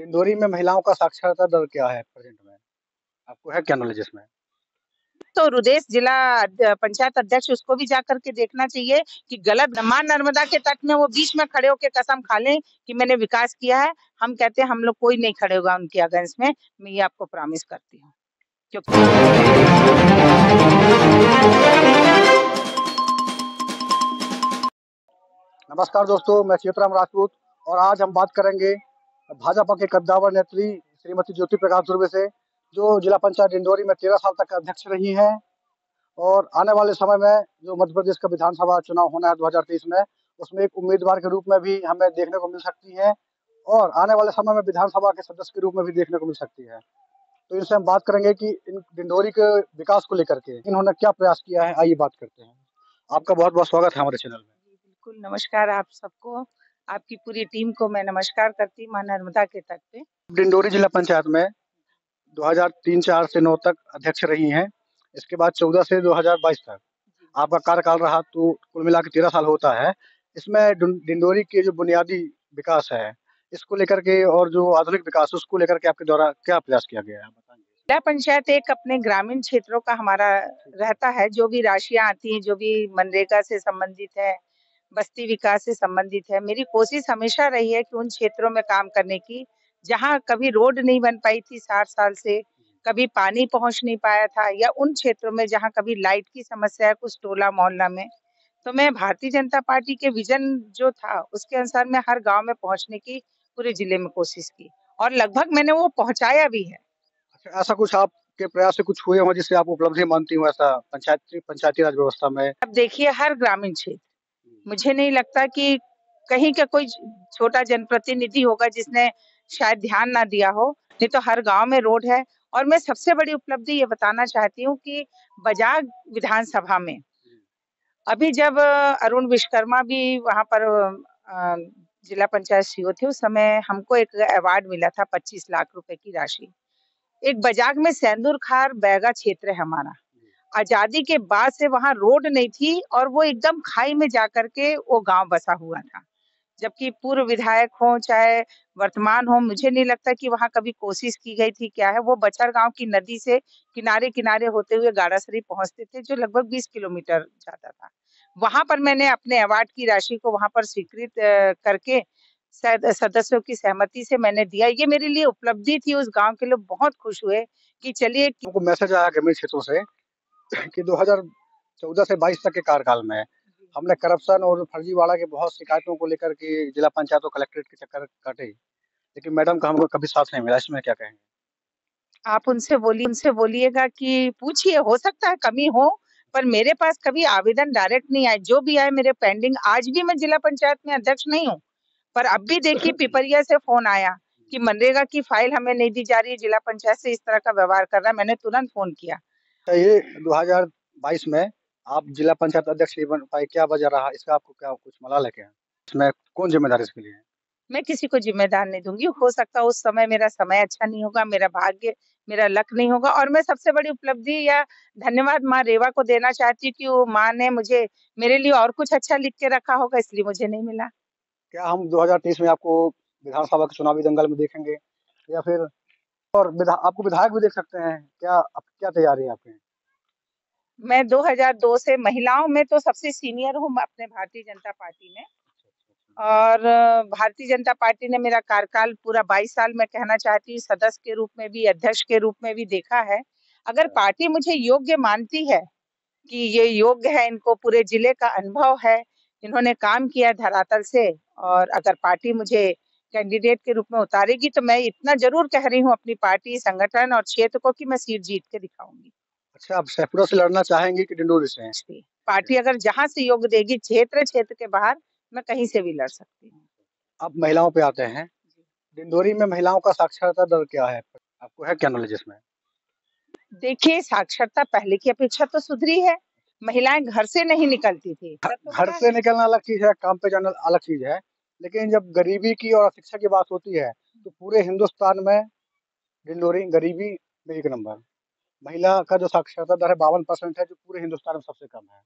डिंडोरी में महिलाओं का साक्षरता दर क्या है प्रेजेंट में? आपको है क्या नॉलेज इसमें? तो रुदेश जिला पंचायत अध्यक्ष उसको भी जाकर के देखना चाहिए कि गलत मां नर्मदा के तट में वो बीच में खड़े होकर कसम खा लें कि मैंने विकास किया है। हम कहते हैं हम लोग कोई नहीं खड़े होगा उनके अगेंस्ट में, मैं ये आपको प्रॉमिस करती हूँ क्योंकि नमस्कार दोस्तों, मैं सीताराम राजपूत और आज हम बात करेंगे भाजपा के कद्दावर नेत्री श्रीमती ज्योति प्रकाश दुबे से, जो जिला पंचायत डिंडोरी में 13 साल तक अध्यक्ष रही हैं और आने वाले समय में जो मध्य प्रदेश का विधानसभा चुनाव होना है 2023 में, उसमें एक उम्मीदवार के रूप में भी हमें देखने को मिल सकती हैं और आने वाले समय में विधानसभा के सदस्य के रूप में भी देखने को मिल सकती है। तो इनसे हम बात करेंगे कि इन डिंडोरी के विकास को लेकर के इन्होंने क्या प्रयास किया है। आइए बात करते हैं। आपका बहुत बहुत स्वागत है हमारे चैनल में। बिल्कुल नमस्कार आप सबको, आपकी पूरी टीम को मैं नमस्कार करती मां नर्मदा के तट पे। डिंडोरी जिला पंचायत में 2003-4 से 9 तक अध्यक्ष रही हैं। इसके बाद 14 से 2022 तक आपका कार्यकाल रहा, तो कुल मिला के 13 साल होता है। इसमें डिंडोरी के जो बुनियादी विकास है, इसको लेकर के और जो आधुनिक विकास उसको लेकर के आपके द्वारा क्या प्रयास किया गया है, आप बताएंगे? जिला पंचायत एक अपने ग्रामीण क्षेत्रों का हमारा रहता है, जो भी राशियां आती हैं, जो भी मनरेगा से संबंधित है, बस्ती विकास से संबंधित है, मेरी कोशिश हमेशा रही है कि उन क्षेत्रों में काम करने की जहां कभी रोड नहीं बन पाई थी 60 साल से, कभी पानी पहुंच नहीं पाया था, या उन क्षेत्रों में जहां कभी लाइट की समस्या है कुछ टोला मोहल्ला में, तो मैं भारतीय जनता पार्टी के विजन जो था उसके अनुसार मैं हर गांव में पहुंचने की पूरे जिले में कोशिश की और लगभग मैंने वो पहुंचाया भी है। अच्छा, ऐसा कुछ आपके प्रयास से कुछ हुए हो जिससे आप उपलब्धि मानती हो ऐसा पंचायती राज व्यवस्था में? अब देखिए हर ग्रामीण क्षेत्र, मुझे नहीं लगता कि कहीं का कोई छोटा जनप्रतिनिधि होगा जिसने शायद ध्यान ना दिया हो, नहीं तो हर गांव में रोड है। और मैं सबसे बड़ी उपलब्धि ये बताना चाहती हूँ कि बजाग विधानसभा में अभी जब अरुण विश्वकर्मा भी वहां पर जिला पंचायत सीईओ थे, उस समय हमको एक अवार्ड मिला था 25 लाख रुपए की राशि। एक बजाग में सेंदूर खार बैगा क्षेत्र है हमारा, आजादी के बाद से वहां रोड नहीं थी और वो एकदम खाई में जाकर के वो गांव बसा हुआ था। जबकि पूर्व विधायक हो चाहे वर्तमान हो, मुझे नहीं लगता कि वहां कभी कोशिश की गई थी। क्या है, वो बछड़ गांव की नदी से किनारे किनारे होते हुए गाड़ासरी पहुंचते थे, जो लगभग 20 किलोमीटर जाता था। वहां पर मैंने अपने अवार्ड की राशि को वहां पर स्वीकृत करके सदस्यों की सहमति से मैंने दिया। ये मेरे लिए उपलब्धि थी, उस गांव के लोग बहुत खुश हुए कि चलिए। हमको मैसेज आया ग्रामीण क्षेत्रों से कि 2014 से 22 तक के कार्यकाल में हमने करप्शन और फर्जीवाड़ा के बहुत शिकायतों को लेकर के जिला पंचायत और कलेक्ट्रेट के चक्कर काटे, लेकिन मैडम का हमको कभी साथ नहीं मिला। इसमें क्या कहेंगे? आप उनसे बोलिएगा कि पूछिए, हो सकता है कमी हो, पर मेरे पास कभी आवेदन डायरेक्ट नहीं आए। जो भी आए मेरे पेंडिंग, आज भी मैं जिला पंचायत में अध्यक्ष नहीं हूँ, पर अब भी देखिए पिपरिया से फोन आया कि मनरेगा की फाइल हमें नहीं दी जा रही है, जिला पंचायत से इस तरह का व्यवहार कर रहा है। मैंने तुरंत फोन किया। तो ये 2022 में आप जिला पंचायत अध्यक्ष नहीं बन पाए, क्या वजह रहा? इसका आपको क्या कुछ मलाल है क्या? इसमें कौन जिम्मेदार इसके लिए है? मैं किसी को जिम्मेदार नहीं दूंगी। हो सकता है उस समय मेरा समय अच्छा नहीं होगा, मेरा भाग्य, मेरा लक नहीं होगा। और मैं सबसे बड़ी उपलब्धि या धन्यवाद माँ रेवा को देना चाहती हूँ कि वो माँ ने मुझे, मेरे लिए और कुछ अच्छा लिख के रखा होगा, इसलिए मुझे नहीं मिला। क्या हम 2023 में आपको विधानसभा के चुनावी दंगल में देखेंगे या फिर और आपको विधायक भी देख सकते हैं? क्या तैयारी है आपकी? मैं 2002 से महिलाओं में तो सबसे सीनियर हूँ अपने भारतीय जनता पार्टी में। और भारतीय जनता पार्टी ने मेरा कार्यकाल पूरा 22 साल मैं कहना चाहती हूँ, सदस्य के रूप में भी, अध्यक्ष के रूप में भी देखा है। अगर पार्टी मुझे योग्य मानती है कि ये योग्य है, इनको पूरे जिले का अनुभव है, इन्होंने काम किया धरातल से, और अगर पार्टी मुझे कैंडिडेट के रूप में उतारेगी तो मैं इतना जरूर कह रही हूँ अपनी पार्टी, संगठन और क्षेत्र को कि मैं सीट जीत के दिखाऊंगी। अच्छा, आप शेखपुरा से लड़ना चाहेंगे कि डिंडोरी से? पार्टी अगर जहां से योग देगी, क्षेत्र क्षेत्र के बाहर, मैं कहीं से भी लड़ सकती हूँ। अब महिलाओं पे आते हैं। डिंडोरी में महिलाओं का साक्षरता दर क्या है? आपको है क्या नॉलेज इसमें? देखिए, साक्षरता पहले की अपेक्षा तो सुधरी है। महिलाएं घर से नहीं निकलती थी, घर से निकलना अलग चीज है, काम पे जाना अलग चीज है, लेकिन जब गरीबी की और शिक्षा की बात होती है तो पूरे हिंदुस्तान में डिंडोरी गरीबी में एक नंबर। महिला का जो साक्षरता दर है 52% है, जो पूरे हिंदुस्तान में सबसे कम है।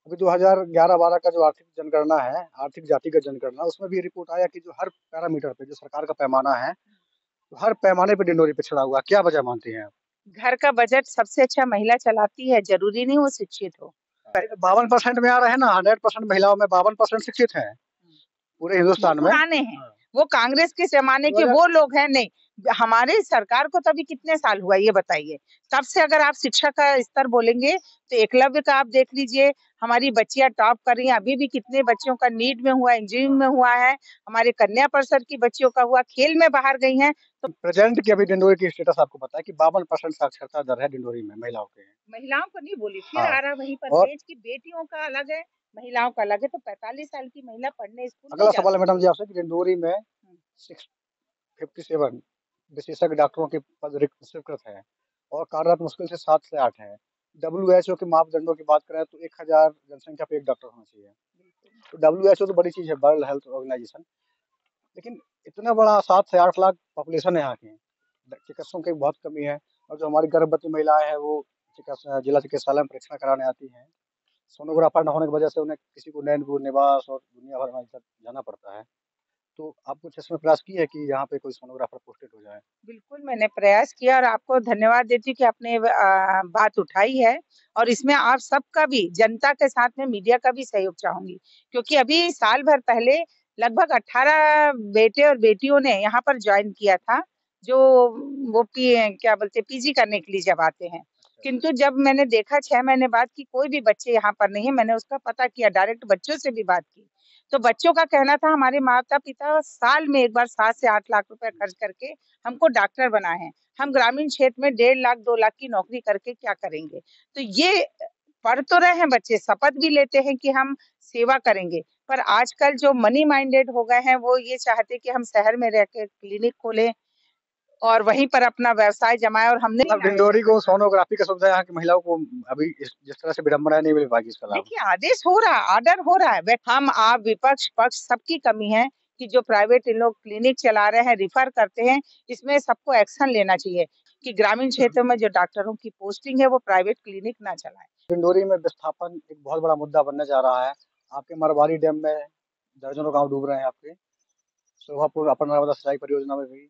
अभी 2011-12 का जो आर्थिक जनगणना है, आर्थिक जातिगत जनगणना, उसमें भी रिपोर्ट आया कि जो हर पैरामीटर पे जो सरकार का पैमाना है, हर पैमाने पे डिंडोरी पिछड़ा हुआ है, क्या वजह मानती हैं आप? घर का बजट सबसे अच्छा महिला चलाती है, जरूरी नहीं वो शिक्षित हो। 52% में आ रहा है ना, 100% महिलाओं में 52% शिक्षित हैं पूरे वो हिंदुस्तान में। पुराने हैं, हाँ। वो कांग्रेस के जमाने के 2000 वो लोग हैं। नहीं, हमारे सरकार को तो अभी कितने साल हुआ ये बताइए। तब से अगर आप शिक्षा का स्तर बोलेंगे तो एकलव्य का आप देख लीजिए, हमारी बच्चियां टॉप कर रही हैं। अभी भी कितने बच्चों का नीट में हुआ, इंजीनियरिंग में हुआ है, हमारे कन्या परिषद की बच्चियों का हुआ, खेल में बाहर गई हैं। तो प्रेजेंट की अभी डिंडोरी की स्टेटस आपको पता है कि 52% साक्षरता दर है डिंडोरी में महिलाओं के। महिलाओं को नहीं बोली, फिर हाँ। आ रहा वहीं पर और पेज की बेटियों का अलग है, महिलाओं का अलग है। तो 45 साल की महिला पढ़ने स्कूल नहीं अगला जा सवाल है सकती। मैडम जी आपसे कि डिंडोरी में 657 विशेषज्ञ डॉक्टरों के पद रिक्त स्वीकृत है और कार्यरत मुश्किल से 7 से 8 है। WHO के मापदंडों की बात करें तो 1000 जनसंख्या पे एक डॉक्टर होना चाहिए। तो WHO तो बड़ी चीज़ है, वर्ल्ड हेल्थ ऑर्गेनाइजेशन। लेकिन इतना बड़ा 7 से 8 लाख पॉपुलेशन है यहाँ की, चिकित्सकों की बहुत कमी है। और जो हमारी गर्भवती महिलाएं हैं वो जिला चिकित्सालय में परीक्षण कराने आती हैं। सोनोग्राफर न होने की वजह से उन्हें किसी को नैनपुर, निवास और दुनिया भर में जाना पड़ता है। तो आप कुछ इसमें प्रयास किए कि यहाँ पे कोई सोनोग्राफर पोस्टेड हो जाए? बिल्कुल, मैंने प्रयास किया और आपको धन्यवाद देती हूँ कि आपने बात उठाई है। और इसमें आप सबका भी, जनता के साथ में मीडिया का भी सहयोग चाहूँगी, क्योंकि अभी साल भर पहले लगभग 18 बेटे और बेटियों ने यहाँ पर जॉइन किया था, जो वो क्या बोलते हैं, पीजी करने के लिए जब आते हैं। किंतु जब मैंने देखा 6 महीने बाद कि कोई भी बच्चे यहाँ पर नहीं है, मैंने उसका पता किया, डायरेक्ट बच्चों से भी बात की। तो बच्चों का कहना था हमारे माता-पिता साल में एक बार 7 से 8 लाख रुपए खर्च करके हमको डॉक्टर बनाए हैं। हम ग्रामीण क्षेत्र में 1.5 लाख 2 लाख की नौकरी करके क्या करेंगे? तो ये पढ़ तो रहे हैं बच्चे, शपथ भी लेते हैं कि हम सेवा करेंगे। पर आजकल जो मनी माइंडेड हो गए हैं, वो ये चाहते हैं कि हम शहर में रह के क्लिनिक खोलें और वहीं पर अपना व्यवसाय जमाएँ। और हमने मतलब डिंडोरी को सोनोग्राफी का सुविधा यहाँ की महिलाओं को अभी जिस तरह से विडंबना नहीं मिल पाएगी इसका लाभ। देखिए, आदेश हो रहा है, ऑर्डर हो रहा है। हम, आप, विपक्ष, पक्ष सबकी कमी है कि जो प्राइवेट इन लोग क्लिनिक चला रहे हैं, रिफर करते हैं, इसमें सबको एक्शन लेना चाहिए कि ग्रामीण क्षेत्रों में जो डॉक्टरों की पोस्टिंग है वो प्राइवेट क्लिनिक ना चलाएं। डिंडोरी में विस्थापन एक बहुत बड़ा मुद्दा बनने जा रहा है। आपके मरवारी डैम में दर्जनों गाँव डूब रहे हैं आपके। शोभापुर अपर नर्मदा सिंचाई परियोजना में भी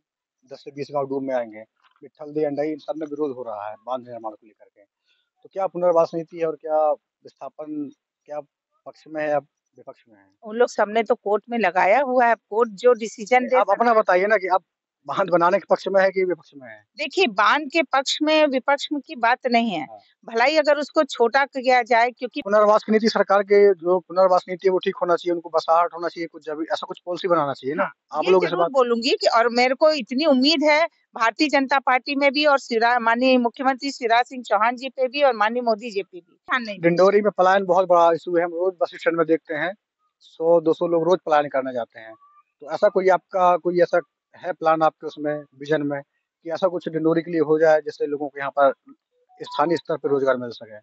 10 से 20 गाँव डूब में आएँगे। विट्ठलदी, अंडई इन सब में विरोध हो रहा है बांध निर्माण को लेकर के। तो क्या पुनर्वास नीति है और क्या विस्थापन, क्या पक्ष में है या विपक्ष में है? उन लोग सबने तो कोर्ट में लगाया हुआ है, कोर्ट जो डिसीजन दे। आप अपना बताइए ना कि आप बाँध बनाने के पक्ष में है कि विपक्ष में है? देखिए, बांध के पक्ष में विपक्ष में की बात नहीं है। हाँ। भलाई अगर उसको छोटा किया जाए, क्योंकि पुनर्वास की नीति सरकार के जो पुनर्वास नीति है वो ठीक होना चाहिए, उनको बसाहट होना चाहिए, कुछ जब ऐसा कुछ पॉलिसी बनाना चाहिए ना। हाँ, आप ये लोग इस ज़रूर बात बोलूँगी कि, और मेरे को इतनी उम्मीद है भारतीय जनता पार्टी में भी और माननीय मुख्यमंत्री शिवराज सिंह चौहान जी पे भी और माननीय मोदी जी पे भी। हाँ, नहीं, डिंडोरी में पलायन बहुत बड़ा इशू है, हम रोज बस स्टैंड में देखते हैं 100-200 लोग रोज पलायन करने जाते हैं। तो ऐसा कोई आपका कोई ऐसा है प्लान आपके उसमें विजन में कि ऐसा कुछ डिंडोरी के लिए हो जाए जिससे लोगों को यहाँ पर स्थानीय स्तर पर रोजगार मिल सके?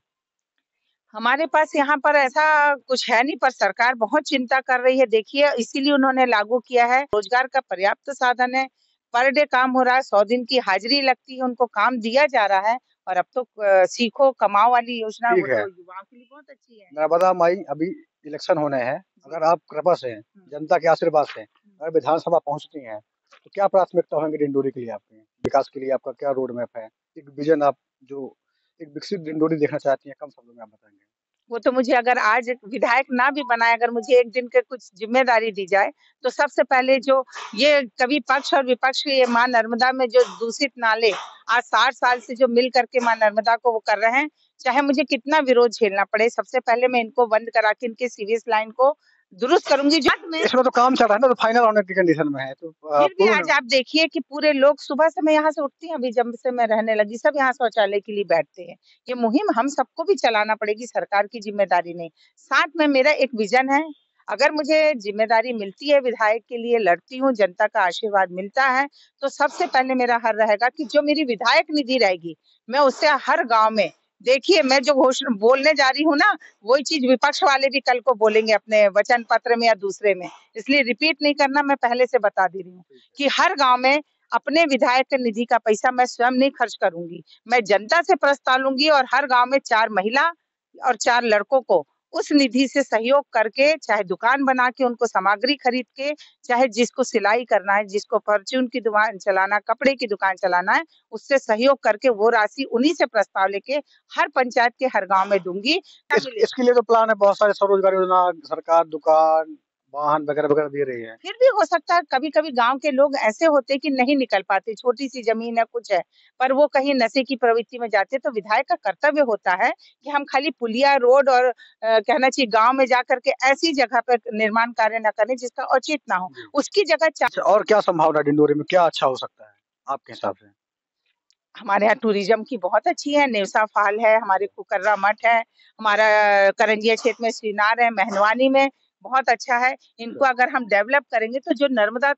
हमारे पास यहाँ पर ऐसा कुछ है नहीं, पर सरकार बहुत चिंता कर रही है। देखिए, इसीलिए उन्होंने लागू किया है, रोजगार का पर्याप्त साधन है, पर डे काम हो रहा है, 100 दिन की हाजिरी लगती है, उनको काम दिया जा रहा है। और अब तो सीखो कमाओ वाली योजना, वो ठीक है। तो युवाओं के लिए बहुत अच्छी है। नर्मदा माई अभी इलेक्शन होने हैं, अगर आप कृपा से, जनता के आशीर्वाद से अगर विधानसभा पहुँचती हैं, तो क्या प्राथमिकता होंगी डिंडोरी के लिए आपकी? विकास के लिए आपका क्या रोड मैप है? एक विजन आप जो एक विकसित डिंडोरी देखना चाहती हैं, कम शब्दों में आप बताएँगे? वो तो मुझे अगर आज विधायक ना भी बनाए, अगर मुझे एक दिन के कुछ जिम्मेदारी दी जाए, तो सबसे पहले जो ये कभी पक्ष और विपक्ष के, ये माँ नर्मदा में जो दूषित नाले आज 60 साल से जो मिल करके माँ नर्मदा को वो कर रहे हैं, चाहे मुझे कितना विरोध झेलना पड़े, सबसे पहले मैं इनको बंद करा के इनके सीवेज लाइन को दुरुस्त करूंगी। जो में इसमें तो काम चल रहा है ना, तो फाइनल होने की कंडीशन में है, तो फिर भी पूर्ण आज आप देखिए कि पूरे लोग, सुबह से मैं यहाँ से उठती हूँ, अभी जब से मैं रहने लगी, सब यहाँ शौचालय के लिए बैठते हैं। ये मुहिम हम सबको भी चलाना पड़ेगी, सरकार की जिम्मेदारी नहीं। साथ में मेरा एक विजन है, अगर मुझे जिम्मेदारी मिलती है, विधायक के लिए लड़ती हूँ, जनता का आशीर्वाद मिलता है, तो सबसे पहले मेरा हर रहेगा कि जो मेरी विधायक निधि रहेगी, मैं उससे हर गाँव में, देखिए मैं जो घोषणा बोलने जा रही हूँ ना, वही चीज विपक्ष वाले भी कल को बोलेंगे अपने वचन पत्र में या दूसरे में, इसलिए रिपीट नहीं करना, मैं पहले से बता दे रही हूँ कि हर गांव में अपने विधायक निधि का पैसा मैं स्वयं नहीं खर्च करूंगी, मैं जनता से प्रस्ताव लूंगी और हर गांव में 4 महिला और 4 लड़कों को उस निधि से सहयोग करके, चाहे दुकान बना के उनको सामग्री खरीद के, चाहे जिसको सिलाई करना है, जिसको परचून की दुकान चलाना, कपड़े की दुकान चलाना है, उससे सहयोग करके वो राशि उन्हीं से प्रस्ताव लेके हर पंचायत के हर गांव में दूंगी। इसके लिए तो प्लान है, बहुत सारे स्वरोजगार योजना सरकार दुकान वाहन वगैरह वगैरह दे रही है। फिर भी हो सकता है कभी-कभी गांव के लोग ऐसे होते हैं कि नहीं निकल पाते, छोटी सी जमीन है, कुछ है, पर वो कहीं नशे की प्रवृत्ति में जाते, तो विधायक का कर्तव्य होता है कि हम खाली पुलिया रोड और कहना चाहिए गांव में जाकर के ऐसी जगह पर निर्माण कार्य न करें जिसका औचित्य ना हो, उसकी जगह अच्छा, और क्या संभावना डिंडोरी में, क्या अच्छा हो सकता है आपके हिसाब से? हमारे यहाँ टूरिज्म की बहुत अच्छी है, नेवसा फॉल है, हमारे कुकर्रा मठ है, हमारा करंजिया क्षेत्र में श्रीनार है, मेहनवानी में बहुत अच्छा है। इनको अगर हम डेवलप करेंगे तो जो नर्मदा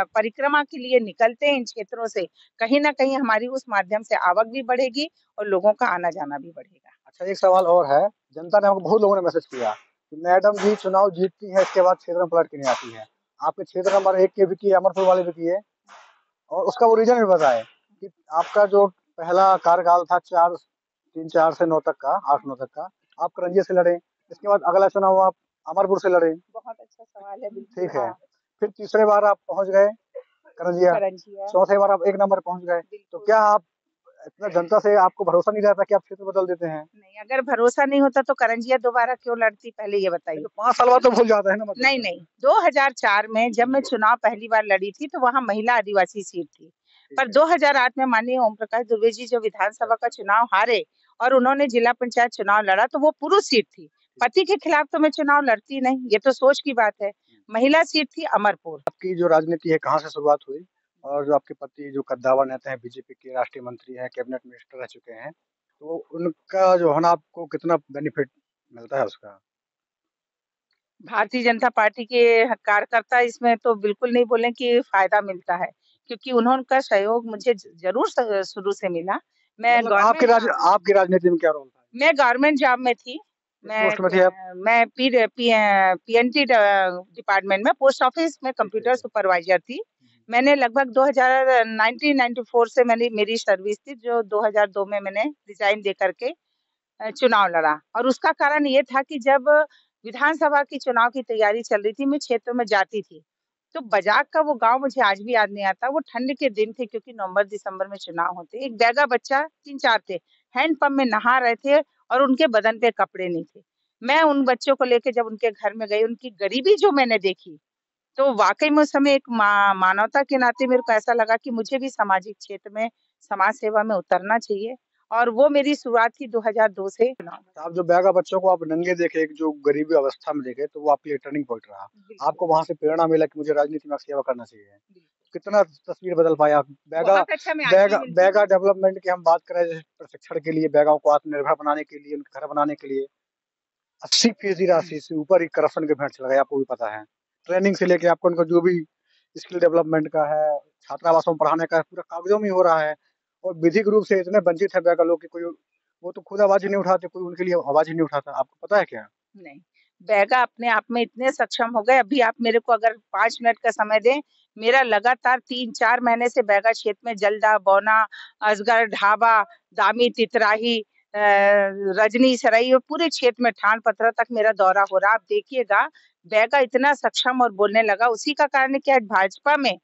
परिक्रमा के लिए निकलते हैं इन क्षेत्रों से, कहीं न कहीं हमारी उस माध्यम से आवक भी बढ़ेगी और लोगों का आना-जाना भी बढ़ेगा। अच्छा, एक सवाल और है, जनता ने हमको बहुत लोगों ने मैसेज किया कि मैडम जी चुनाव जीतती हैं, इसके बाद क्षेत्र में पलट के नहीं आती हैं। आपके क्षेत्र नंबर 1 के भी किए, अमरपुर वाले भी किए और उसका वो रीज़न भी बताएँ कि आपका जो पहला कार्यकाल था 4 से 9 तक का, 8-9 तक का, आप करंजिया से लड़े, इसके बाद अगला चुनाव आप अमरपुर से लड़े। बहुत अच्छा सवाल है, बिल्कुल। ठीक है। हाँ। फिर तीसरे बार आप पहुँच गए करंजिया, करंजिया, चौथे बार आप 1 नंबर पहुँच गए। तो बिल्कुल। क्या आप इतना जनता से आपको भरोसा नहीं रहता कि आप क्षेत्र बदल देते हैं? नहीं, अगर भरोसा नहीं होता तो करंजिया दोबारा क्यों लड़ती, पहले ये बताइए? तो 5 साल बाद तो भूल जाते हैं ना मतलब। नहीं, नहीं, 2004 में जब मैं चुनाव पहली बार लड़ी थी तो वहाँ महिला आदिवासी सीट थी। पर 2008 में माननीय ओम प्रकाश दुबे जी जो विधानसभा का चुनाव हारे और उन्होंने जिला पंचायत चुनाव लड़ा तो वो पुरुष सीट थी। पति के खिलाफ तो मैं चुनाव लड़ती नहीं, ये तो सोच की बात है। महिला सीट थी अमरपुर। आपकी जो राजनीति है कहाँ से शुरुआत हुई? और जो आपके पति जो कद्दावर नेता हैं, बीजेपी के राष्ट्रीय मंत्री हैं, कैबिनेट मिनिस्टर रह चुके हैं, तो उनका जो होना आपको कितना बेनिफिट मिलता है उसका? भारतीय जनता पार्टी के कार्यकर्ता इसमें तो बिल्कुल नहीं बोलें कि फ़ायदा मिलता है, क्योंकि उन्होंका सहयोग मुझे ज़रूर शुरू से मिला। मैं मतलब गवर्नमेंट आपकी राजनीति में क्या रोल था? मैं गवर्नमेंट जॉब में थी। किस पोस्ट में थे आप? मैं पीएनटी डिपार्टमेंट में पोस्ट ऑफिस में कंप्यूटर सुपरवाइज़र थी। मैंने लगभग 1994 से मैंने मेरी सर्विस थी, जो 2002 में मैंने रिज़ाइन दे कर के चुनाव लड़ा और उसका कारण ये था कि जब विधानसभा की चुनाव की तैयारी चल रही थी, मैं क्षेत्र में जाती थी। तो बजाग का वो गाँव मुझे आज भी याद नहीं आता, वो ठंड के दिन थे क्योंकि नवंबर-दिसंबर में चुनाव होते। एक बैगा बच्चा 3-4 थे, हैंडपंप में नहा रहे थे और उनके बदन पे कपड़े नहीं थे। मैं उन बच्चों को लेके जब उनके घर में गई, उनकी गरीबी जो मैंने देखी, तो वाक़ई में उस समय एक मानवता के नाते मेरे को ऐसा लगा कि मुझे भी सामाजिक क्षेत्र में, समाज सेवा में उतरना चाहिए और वो मेरी शुरुआत थी 2002 से चुनाव में। तो आप जो बैगा बच्चों को आप नंगे देखे, एक जो गरीबी अवस्था में देखे, तो वो आपके लिए टर्निंग पॉइंट रहा। बिल्कुल, आपको वहाँ से प्रेरणा मिला कि मुझे राजनीति में सेवा करना चाहिए। बिल्कुल। कितना तस्वीर बदल पाए आप? बहुत अच्छा मैं आज भी मिलती बैगा हूँ। डेवलपमेंट की हम बात करें, जैसे प्रशिक्षण के लिए, बैगाओं को आत्मनिर्भर बनाने के लिए, उनके घर बनाने के लिए 80% राशि से ऊपर ही करप्शन के भेंट चढ़ गए, आपको भी पता है। ट्रेनिंग से लेके आपको उनको जो भी स्किल डेवलपमेंट का है, छात्रावासों में पढ़ाने का है, पूरा कागज़ों में ही हो रहा है और विधिक रूप से इतने वंचित है बैगा लोग कि कोई वो तो खुद आवाज़ ही नहीं उठाते, कोई उनके लिए आवाज़ ही नहीं उठाता। आपको पता है क्या? नहीं, बैगा अपने आप में इतने सक्षम हो गए, अभी आप मेरे को अगर 5 मिनट का समय दें, मेरा लगातार 3-4 महीने से बैगा क्षेत्र में जलदा, बौना, असगर, ढाबा, दामी, तितराही रजनी, सराई और पूरे क्षेत्र में थान-पथरा तक मेरा दौरा हो रहा है। आप देखिएगा, बैगा इतना सक्षम और बोलने लगा, उसी का कारण है कि आज भाजपा में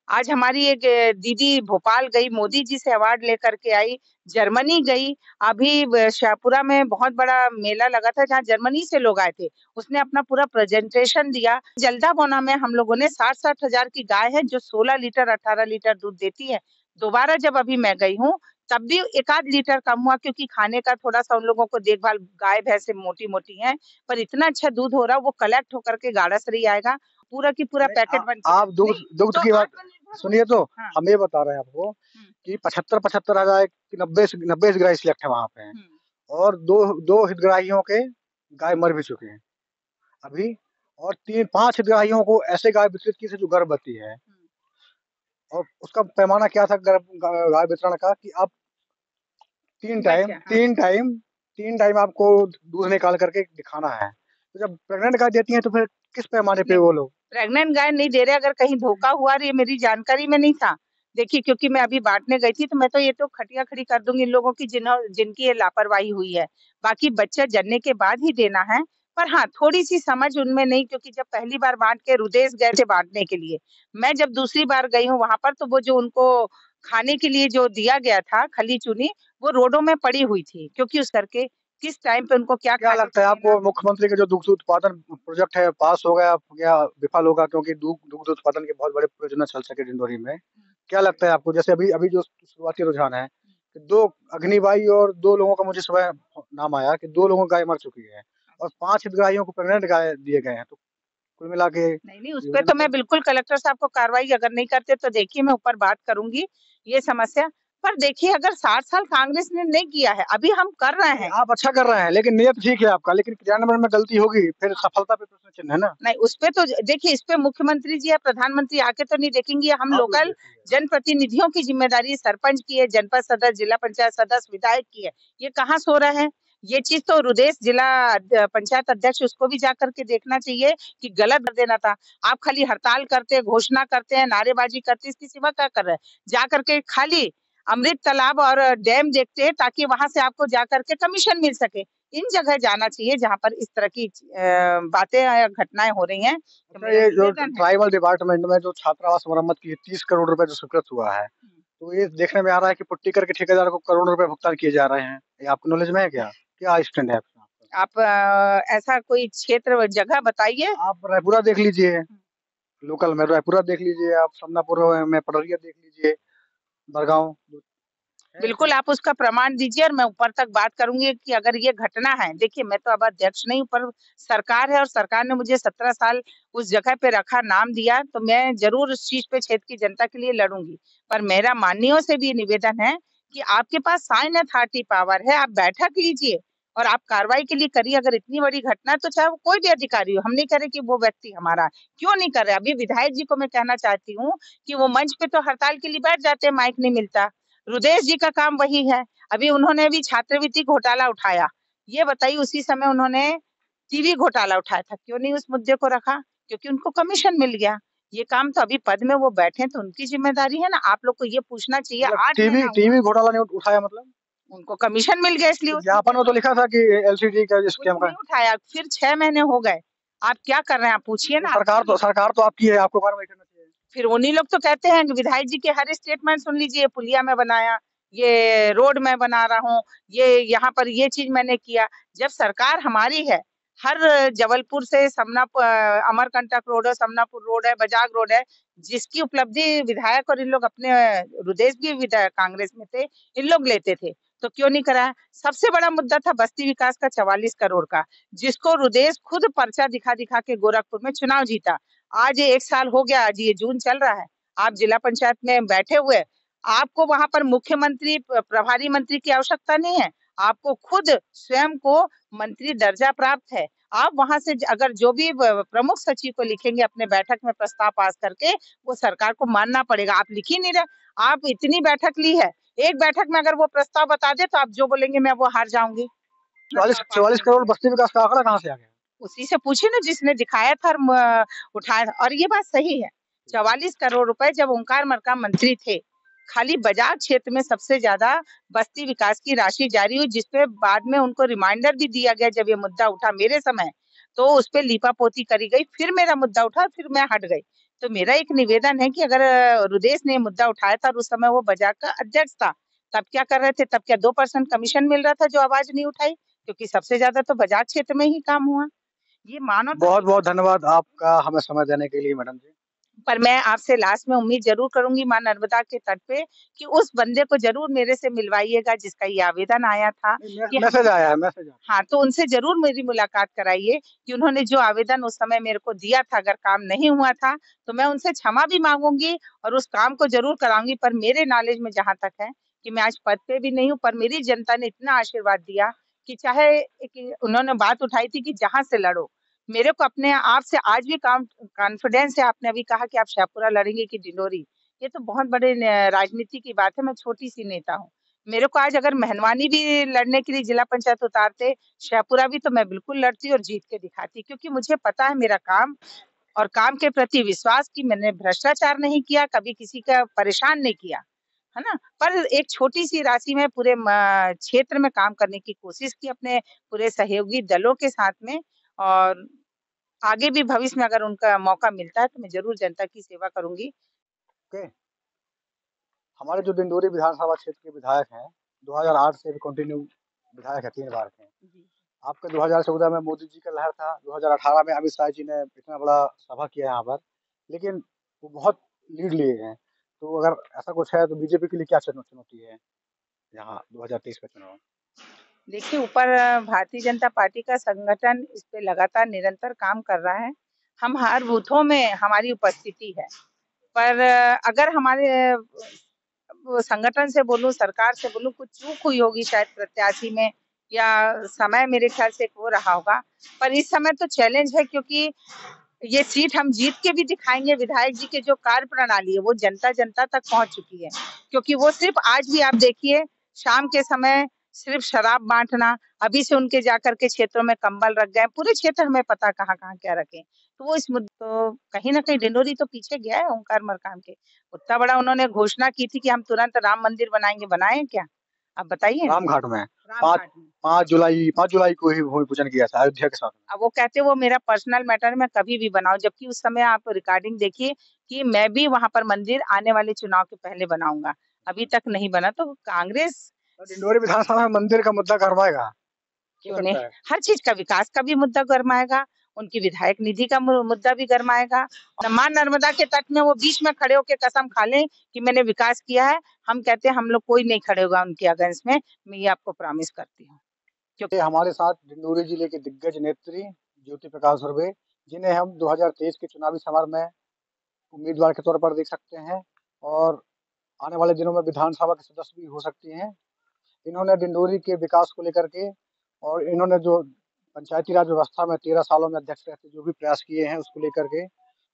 आज हमारी एक दीदी भोपाल गई, मोदी जी से अवार्ड लेकर के आई, जर्मनी गई, अभी शाहपुरा में बहुत बड़ा मेला लगा था जहाँ जर्मनी से लोग आए थे। उसने अपना पूरा प्रेजेंटेशन दिया। जल्दाबोना में हम लोगों ने 60-60 हज़ार की गाय है जो 16 लीटर, 18 लीटर दूध देती है। दोबारा जब अभी मैं गई हूँ, तब भी 1 आध लीटर कम हुआ क्योंकि खाने का थोड़ा-सा उन लोगों को देखभाल गाय-भैंसे मोटी-मोटी हैं, पर इतना अच्छा दूध हो रहा है, वो कलेक्ट होकर के गाड़ासरी आएगा, पूरा की पूरा नहीं, पैकेट बन के आप दुग्ध नहीं, दुग्ध तो की बात आत्मनिर्भर सुनिए तो, हाँ। हम ये बता रहे हैं आपको हुँ, कि 75-75 हज़ार की 90 गाय सिलेक्ट है वहाँ पे हुँ, और 2 हितग्राहियों के गाय मर भी चुके हैं अभी और 3-5 हितग्राहियों को ऐसे गाय वितरित की थी जो गर्भवती है हुँ। और उसका पैमाना क्या था गाय वितरण का कि आप 3 टाइम बच्चा हाँ। 3 टाइम 3 टाइम आपको दूध निकाल करके दिखाना है। तो जब प्रेग्नेंट गाय देती हैं तो फिर किस पैमाने पे नहीं, वो लोग प्रेग्नेंट गाय नहीं दे रहे, अगर कहीं धोखा हुआ और ये मेरी जानकारी में नहीं था। देखिए क्योंकि मैं अभी बाँटने गई थी तो मैं तो ये तो खटिया खड़ी कर दूँगी इन लोगों की जिनकी ये लापरवाही हुई है। बाकी बच्चा जनने के बाद ही देना है। पर हाँ, थोड़ी-सी समझ उनमें नहीं, क्योंकि जब पहली बार बाँट के रुदेस गए थे बाँटने के लिए, मैं जब दूसरी बार गई हूँ वहाँ पर, तो वो जो उनको खाने के लिए जो दिया गया था, खली-चूनी, वो रोडों में पड़ी हुई थी, क्योंकि उस करके किस टाइम पे उनको क्या क्या खाने लगता को है देना। आपको मुख्यमंत्री का जो दुग्ध उत्पादन प्रोजेक्ट है पास होगा या विफल होगा, क्योंकि दुग्ध उत्पादन के बहुत बड़े परियोजना चल सके डिंडोरी में। क्या लगता है आपको, जैसे अभी अभी जो शुरुआती रुझान है कि दो अग्निबाई और दो लोगों का मुझे सुबह नाम आया कि दो लोगों की गाय मर चुकी है और 5 हितग्राहियों को प्रेग्नेंट गाय दिए गए हैं, तो कुल मिला के नहीं, उस पे योजना तो मैं का बिल्कुल कलेक्टर साहब को कार्रवाई अगर नहीं करते तो देखिए मैं ऊपर बात करूँगी, ये समस्या। पर देखिए अगर 60 साल कांग्रेस ने नहीं किया है, अभी हम कर रहे नहीं, हैं। आप अच्छा कर रहे हैं, लेकिन नियत ठीक है आपका, लेकिन क्रियान्वयन में गलती होगी, फिर सफलता पे प्रश्न चिन्ह है ना? नहीं, उसपे तो देखिए, इस पे मुख्यमंत्री जी या प्रधानमंत्री आके तो नहीं देखेंगे, ये हम आप लोग लोकल देखिए। जनप्रतिनिधियों की जिम्मेदारी है, सरपंच की है, जनपद सदस्य, जिला पंचायत सदस्य, विधायक की है। ये कहाँ सो रहे हैं? ये चीज़ तो रुदेश जिला पंचायत अध्यक्ष, उसको भी जाकर के देखना चाहिए कि गलत कर देना था। आप खाली हड़ताल करते हैं, घोषणा करते हैं, नारेबाजी करते हैं, इसके सिवा क्या कर रहे हैं? जाकर के खाली अमृत तालाब और डैम देखते हैं, ताकि वहां से आपको जाकर के कमीशन मिल सके। इन जगह जाना चाहिए जहाँ पर इस तरह की बातें या घटनाएं हो रही हैं। तो अच्छा, मेरा ये जो निवेदन है। ट्राइबल डिपार्टमेंट में जो छात्रावास मरम्मत की 30 करोड़ रुपए जो स्वीकृत हुआ है, तो ये देखने में आ रहा है कि पुट्टी करके ठेकेदार को करोड़ों रुपए भुगतान किए जा रहे हैं। ये आपको नॉलेज में है क्या? क्या स्टैंड है आपका? आप ऐसा कोई क्षेत्र व जगह बताइए। आप रायपुरा देख लीजिए, लोकल में रायपुरा देख लीजिए, आप समनापुर में पडरिया देख लीजिए, बरगांव है ऐसे। बिल्कुल, आप उसका प्रमाण दीजिए और मैं ऊपर तक बात करूँगी कि अगर ये घटना है, देखिए मैं तो अब अध्यक्ष नहीं हूँ, पर सरकार है और सरकार ने मुझे 17 साल उस जगह पे रखा, नाम दिया, तो मैं ज़रूर उस चीज़ पे क्षेत्र की जनता के लिए लड़ूँगी। पर मेरा माननीयों से भी निवेदन है कि आपके पास साइन अथॉरिटी पावर है, आप बैठक लीजिए और आप कार्रवाई के लिए करिए। अगर इतनी बड़ी घटना है, तो चाहे वो कोई भी अधिकारी हो, हम नहीं कह रहे कि वो व्यक्ति हमारा, क्यों नहीं कर रहे? अभी विधायक जी को मैं कहना चाहती हूँ कि वो मंच पे तो हड़ताल के लिए बैठ जाते हैं, माइक नहीं मिलता। रुदेश जी का काम वही है। अभी उन्होंने भी छात्रवृत्ति घोटाला उठाया। ये बताइए, उसी समय उन्होंने टीवी घोटाला उठाया था। क्यों नहीं उस मुद्दे को रखा? क्योंकि उनको कमीशन मिल गया। ये काम तो अभी पद में वो बैठे हैं, तो उनकी जिम्मेदारी है ना। आप लोग को ये पूछना चाहिए, मतलब 8 टीवी महीना हुआ, टीवी घोटाला नहीं उठाया मतलब? उनको कमीशन मिल गया, इसलिए उस मुद्दे विज्ञापन में को तो लिखा था कि एलसीडी का कुछ स्कैम का। नहीं उठाया। फिर 6 महीने हो गए। आप क्या कर रहे हैं? आप पूछिए तो ना, आप सुनिए। सरकार तो आपकी है, आपको कार्रवाई करना चाहिए। फिर उन्हीं लोग तो कहते हैं कि विधायक जी के हर स्टेटमेंट सुन लीजिए, पुलिया में बनाया, ये रोड में बना रहा हूँ, ये यहाँ पर ये चीज मैंने किया। जब सरकार हमारी है, हर जबलपुर से अमरकंटक रोड है, समनापुर रोड है, बजाग रोड है, जिसकी उपलब्धि विधायक और इन लोग अपने रुदेश भी विधायक कांग्रेस में थे, इन लोग लेते थे, तो क्यों नहीं कराया? सबसे बड़ा मुद्दा था बस्ती विकास का 44 करोड़ का, जिसको रुदेश खुद पर्चा दिखा दिखा के गोरखपुर में चुनाव जीता। आज ये 1 साल हो गया, आज ये जून चल रहा है, आप जिला पंचायत में बैठे हुए, आपको वहां पर मुख्यमंत्री प्रभारी मंत्री की आवश्यकता नहीं है, आपको खुद स्वयं को मंत्री दर्जा प्राप्त है। आप वहां से अगर जो भी प्रमुख सचिव को लिखेंगे अपने बैठक में प्रस्ताव पास करके, वो सरकार को मानना पड़ेगा। आप लिख ही नहीं रहे। आप इतनी बैठक ली है, एक बैठक में अगर वो प्रस्ताव बता दे तो आप जो बोलेंगे मैं वो हार जाऊंगी चौवालीस प्रस्ताव पास चौवालीस करने करोड़ में। बस्ती विकास का आंकड़ा कहाँ से आ गया? उसी से पूछिए ना जिसने दिखाया था और उठाया था। और ये बात सही है, 44 करोड़ रुपए जब ओंकार मरकाम मंत्री थे, खाली बाजार क्षेत्र में सबसे ज्यादा बस्ती विकास की राशि जारी हुई, जिसपे बाद में उनको रिमाइंडर भी दिया गया। जब ये मुद्दा उठा मेरे समय, तो उस पे लीपापोती करी गई, फिर मेरा मुद्दा उठा, फिर मैं हट गई। तो मेरा एक निवेदन है कि अगर रुदेश ने मुद्दा उठाया था और उस समय वो बाजार का अध्यक्ष था, तब क्या कर रहे थे? तब क्या 2% कमीशन मिल रहा था जो आवाज नहीं उठाई? क्योंकि सबसे ज्यादा तो बाजार क्षेत्र में ही काम हुआ। ये मानवता की बहुत बहुत बात है। धन्यवाद आपका हमें समय देने के लिए मैडम जी। पर मैं आपसे लास्ट में उम्मीद जरूर करूंगी माँ नर्मदा के तट पे कि उस बंदे को जरूर मेरे से मिलवाइएगा जिसका ये आवेदन आया था कि मैसेज आया है, मैसेज आया। हाँ, तो उनसे जरूर मेरी मुलाकात कराइए कि उन्होंने जो आवेदन उस समय मेरे को दिया था, अगर काम नहीं हुआ था तो मैं उनसे क्षमा भी मांगूंगी और उस काम को जरूर कराऊंगी। पर मेरे नॉलेज में जहां तक है कि मैं आज पद पे भी नहीं हूँ, पर मेरी जनता ने इतना आशीर्वाद दिया कि चाहे उन्होंने बात उठाई थी कि जहां से लड़ो, मेरे को अपने आप से आज भी कॉन्फिडेंस है। आपने अभी कहा कि आप शेखपुरा लड़ेंगे कि डिंडोरी, ये तो बहुत बड़े राजनीति की बात है। मैं छोटी सी नेता हूँ, मेरे को आज अगर मेहनवानी भी लड़ने के लिए जिला पंचायत उतारते, शेखपुरा भी, तो मैं बिल्कुल लड़ती और जीत के दिखाती, क्योंकि मुझे पता है मेरा काम और काम के प्रति विश्वास की मैंने भ्रष्टाचार नहीं किया, कभी किसी का परेशान नहीं किया, है ना? पर एक छोटी सी राशि में पूरे क्षेत्र में काम करने की कोशिश की अपने पूरे सहयोगी दलों के साथ में। और आगे भी भविष्य में अगर उनका मौका मिलता है तो मैं ज़रूर जनता की सेवा करूँगी। ओके। हमारे जो डिंडोरी विधानसभा क्षेत्र के विधायक हैं, 2008 से भी कंटिन्यू विधायक हैं, 3 बार के। जी। आपका 2014 में मोदी जी का लहर था, 2018 में अमित शाह जी ने इतना बड़ा सभा किया यहाँ पर, लेकिन वो बहुत लीड लिए हैं। तो अगर ऐसा कुछ है तो बीजेपी के लिए क्या चुनौती है यहाँ 2023 का चुनाव? देखिए ऊपर भारतीय जनता पार्टी का संगठन इस पे लगातार निरंतर काम कर रहा है। हम हर बूथों में हमारी उपस्थिति है। पर अगर हमारे वो संगठन से बोलूँ, सरकार से बोलूँ, कुछ चूक हुई होगी शायद प्रत्याशी में या समय मेरे ख्याल से हो रहा होगा। पर इस समय तो चैलेंज है क्योंकि ये सीट हम जीत के भी दिखाएँगे। विधायक जी के जो कार्य प्रणाली है वो जनता-जनता तक पहुँच चुकी है। क्योंकि वो सिर्फ़ आज भी आप देखिए शाम के समय सिर्फ़ शराब बाँटना, अभी से उनके जाकर के क्षेत्रों में कंबल रख गए, पूरे क्षेत्र हमें पता कहाँ-कहाँ क्या रखे। तो वो इस तो कहीं न कहीं डिंडोरी तो पीछे गया है ओंकार मरकाम के। उतना बड़ा उन्होंने घोषणा की थी कि हम तुरंत राम मंदिर बनाएँगे, बनाए क्या? आप बताइए ना? रामघाट में 5 रामघाट में। 5 जुलाई को ही भूमि पूजन किया था अयोध्या के साथ में। अब वो कहते वो मेरा पर्सनल मैटर मैं कभी भी बनाऊँ, जबकि उस समय आप रिकॉर्डिंग देखिए कि मैं भी वहाँ पर मंदिर आने वाले चुनाव के पहले बनाऊँगा। अभी तक नहीं बना तो कांग्रेस तो डिंडोरी विधानसभा में मंदिर का मुद्दा गरमाएगा, हो क्यों नहीं? सकता है। हर चीज़ का विकास का भी मुद्दा गरमाएगा, उनकी विधायक निधि का मुद्दा भी गरमाएगा। और माँ नर्मदा के तट में वो बीच में खड़े होके कसम खा लें कि मैंने विकास किया है, हम कहते हैं हम लोग कोई नहीं खड़े होगा उनके अगेंस्ट में, मैं ये आपको प्रॉमिस करती हूँ। ये हमारे साथ डिंडोरी जिले के दिग्गज नेत्री ज्योति प्रकाश धुर्वे, जिन्हें हम 2023 के चुनावी समर में उम्मीदवार के तौर पर देख सकते हैं और आने वाले दिनों में विधानसभा के सदस्य भी हो सकती हैं। इन्होंने डिंडोरी के विकास को लेकर के और इन्होंने जो पंचायती राज व्यवस्था में 13 सालों में अध्यक्ष रहते जो भी प्रयास किए हैं उसको लेकर के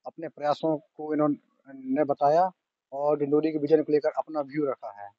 अपने प्रयासों को इन्होंने बताया और डिंडोरी के विजन को लेकर अपना व्यू रखा है।